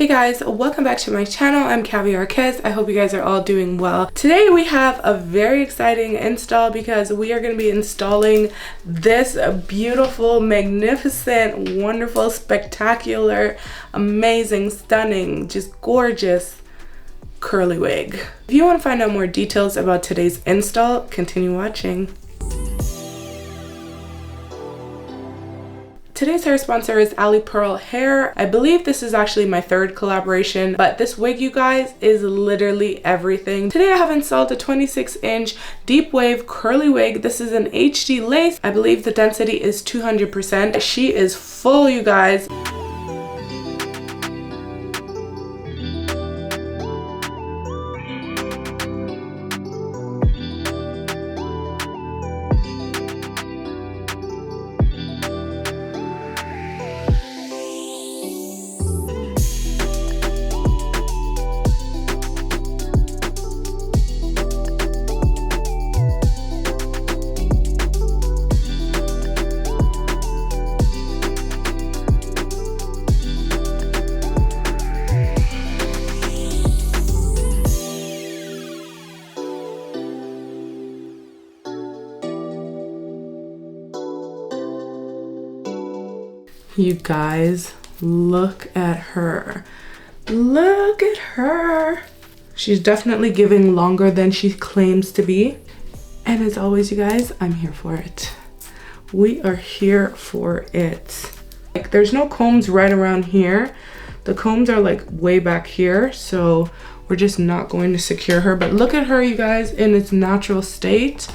guys, welcome back to my channel. I'm Kaviar Kez. I hope you guys are all doing well. Today we have a very exciting install because we are going to be installing this beautiful, magnificent, wonderful, spectacular, amazing, stunning, just gorgeous curly wig. If you want to find out more details about today's install, continue watching. Today's hair sponsor is Alipearl hair. I believe this is actually my third collaboration, but this wig, you guys, is literally everything. Today I have installed a 26-inch deep wave curly wig. This is an HD lace. I believe the density is 200%. She is full, you guys. You guys, look at her. Look at her. She's definitely giving longer than she claims to be. And as always, you guys, I'm here for it. We are here for it. Like, there's no combs right around here. The combs are like way back here, so we're just not going to secure her. But look at her, you guys, in its natural state.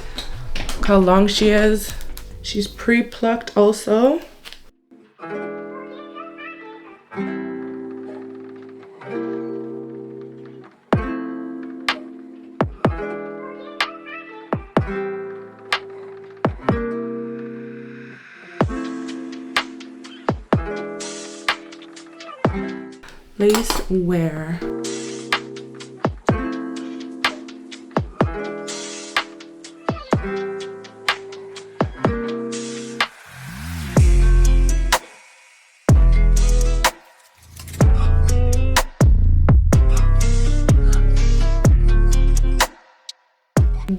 Look how long she is. She's pre-plucked also. Lace wear.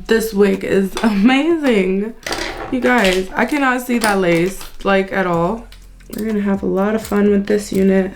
This wig is amazing. You guys, I cannot see that lace like at all. We're gonna have a lot of fun with this unit.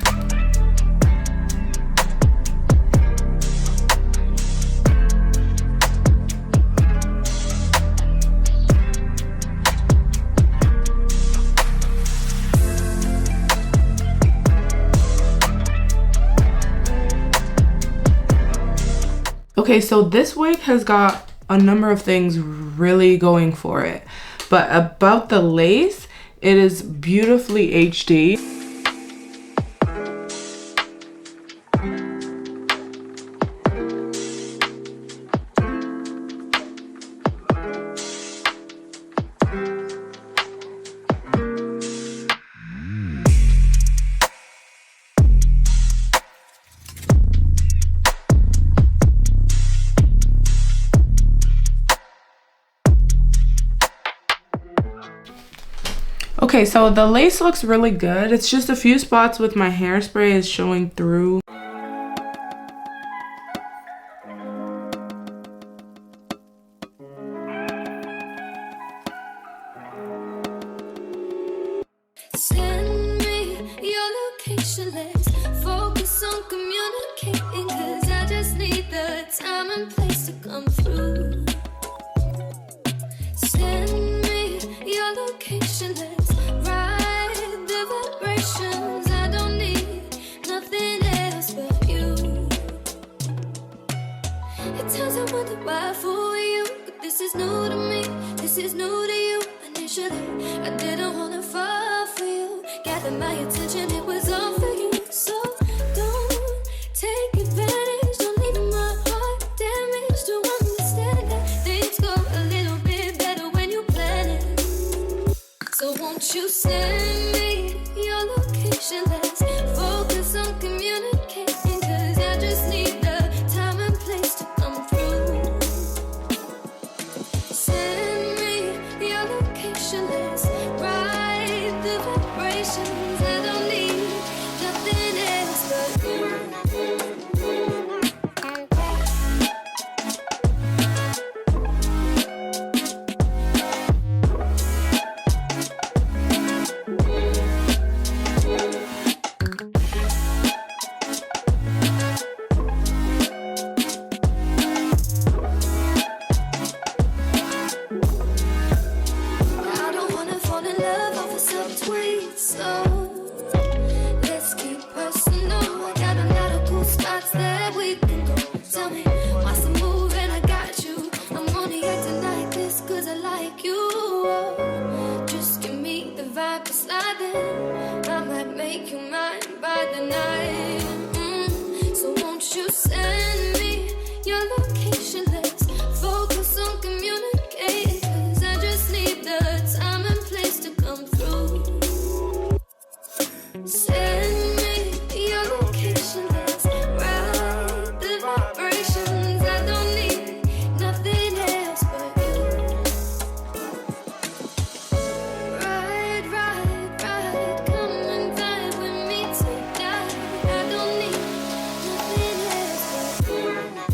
Okay, so this wig has got a number of things really going for it, but about the lace, it is beautifully HD. Okay, so the lace looks really good. It's just a few spots with my hairspray is showing through. Send me your location, let's focus on communicating, 'cause I just need the time and place to come through. Send me your location, let's I don't need nothing else but you. At times I wonder why I fool you, but this is new to me, this is new to you. Initially, I didn't want to fall for you. Gather my attention, it was all for you. So don't take advantage, don't leave my heart damaged. To understand that things go a little bit better when you plan it. So won't you send me your location, let's focus on communicating, 'cause I just need the time and place to come through. Send me your location, let's ride the vibrations. I don't need nothing else but you. like you are. Just give me the vibe to slide in. I might make you mine by the night. So won't you send me your location? Let's focus on communicating, 'cause I just need the time and place to come through. Send me your location. Let's ride the vibrations. I don't need nothing else but you. Ride, ride, ride. Come and vibe with me tonight. I don't need nothing else but you.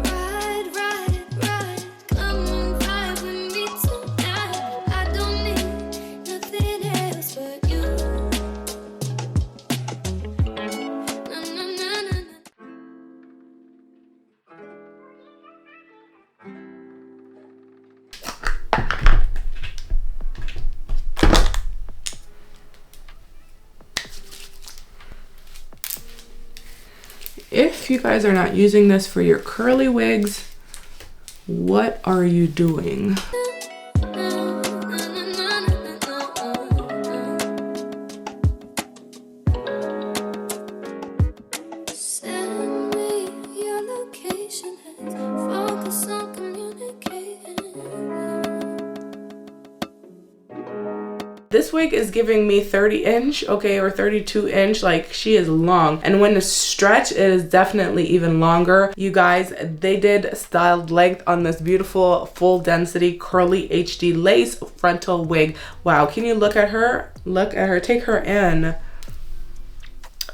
Ride, ride, ride. Come and vibe with me tonight. I don't need nothing else but you. Na, na, na, na, na. If you guys are not using this for your curly wigs, what are you doing? Send me your location. Let's focus on communicating. This wig is giving me 30 inch, okay, or 32 inch. Like, she is long. And when it's stretch, it is definitely even longer. You guys, they did styled length on this beautiful full density curly HD lace frontal wig. Wow, can you look at her? Look at her, take her in.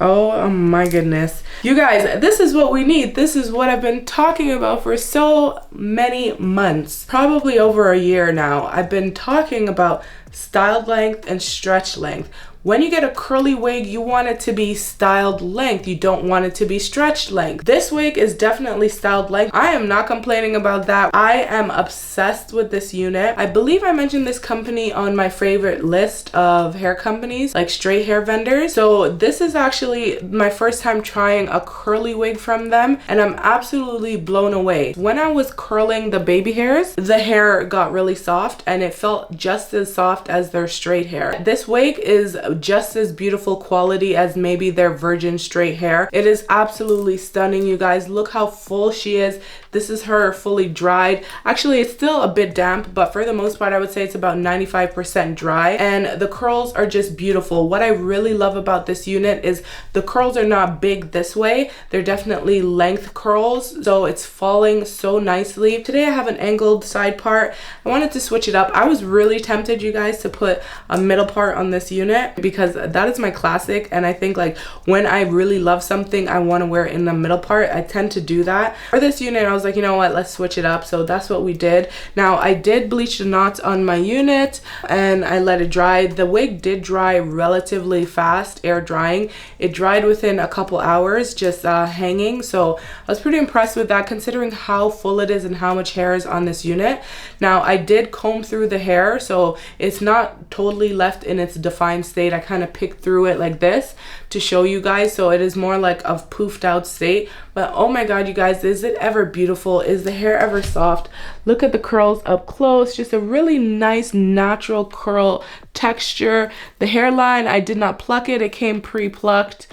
Oh my goodness. You guys, this is what we need. This is what I've been talking about for so many months, probably over a year now. I've been talking about styled length and stretch length. When you get a curly wig, you want it to be styled length. You don't want it to be stretched length. This wig is definitely styled length. I am not complaining about that. I am obsessed with this unit. I believe I mentioned this company on my favorite list of hair companies, like straight hair vendors. So this is actually my first time trying a curly wig from them, and I'm absolutely blown away. When I was curling the baby hairs, the hair got really soft and it felt just as soft as their straight hair. This wig is just as beautiful quality as maybe their virgin straight hair. It is absolutely stunning, you guys. Look how full she is. This is her fully dried. Actually, it's still a bit damp, but for the most part, I would say it's about 95% dry. And the curls are just beautiful. What I really love about this unit is the curls are not big this way. They're definitely length curls, so it's falling so nicely. Today I have an angled side part. I wanted to switch it up. I was really tempted, you guys, to put a middle part on this unit because that is my classic, and I think like when I really love something, I want to wear it in the middle part. I tend to do that. For this unit, I was like, you know what, let's switch it up. So that's what we did. Now I did bleach the knots on my unit and I let it dry. The wig did dry relatively fast, air drying. It dried within a couple hours just hanging, so I was pretty impressed with that considering how full it is and how much hair is on this unit. Now I did comb through the hair, so it's not totally left in its defined state. I kind of picked through it like this to show you guys, so it is more like a poofed out state. But oh my god, you guys, is it ever beautiful? Is the hair ever soft? Look at the curls up close. Just a really nice natural curl texture. The hairline, I did not pluck it. It came pre-plucked.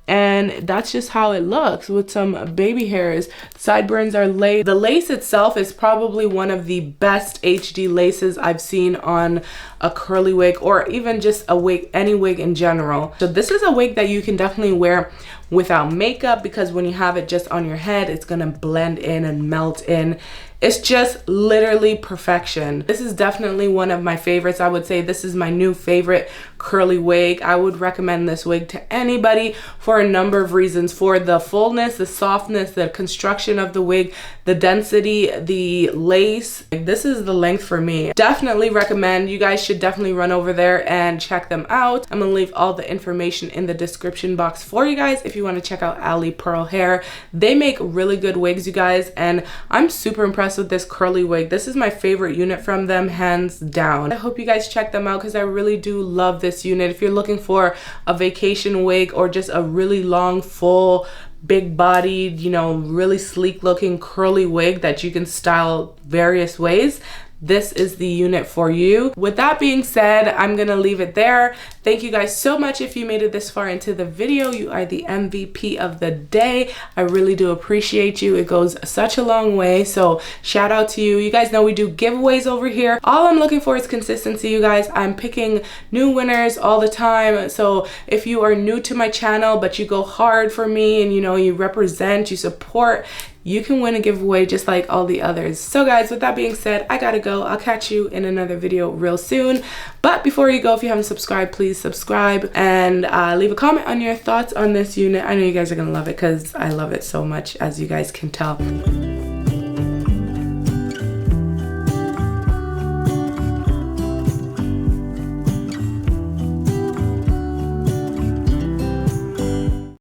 And that's just how it looks with some baby hairs. Sideburns are laid. The lace itself is probably one of the best HD laces I've seen on a curly wig, or even just a wig, any wig in general. So this is a wig that you can definitely wear without makeup, because when you have it just on your head, it's gonna blend in and melt in. It's just literally perfection. This is definitely one of my favorites. I would say this is my new favorite curly wig. I would recommend this wig to anybody for a number of reasons. For the fullness, the softness, the construction of the wig, the density, the lace. This is the length for me. Definitely recommend. You guys should definitely run over there and check them out. I'm gonna leave all the information in the description box for you guys if you want to check out Alipearl hair. They make really good wigs, you guys, and I'm super impressed with this curly wig. This is my favorite unit from them, hands down. I hope you guys check them out because I really do love this unit. If you're looking for a vacation wig or just a really long, full, big bodied, you know, really sleek looking curly wig that you can style various ways, this is the unit for you. With that being said, I'm gonna leave it there. Thank you guys so much if you made it this far into the video. You are the MVP of the day. I really do appreciate you. It goes such a long way, so shout out to you. You guys know we do giveaways over here. All I'm looking for is consistency, you guys. I'm picking new winners all the time, so if you are new to my channel but you go hard for me and you know you represent, you support, you can win a giveaway just like all the others. So guys, with that being said, I gotta go. I'll catch you in another video real soon. But before you go, if you haven't subscribed, please subscribe and leave a comment on your thoughts on this unit. I know you guys are gonna love it because I love it so much, as you guys can tell.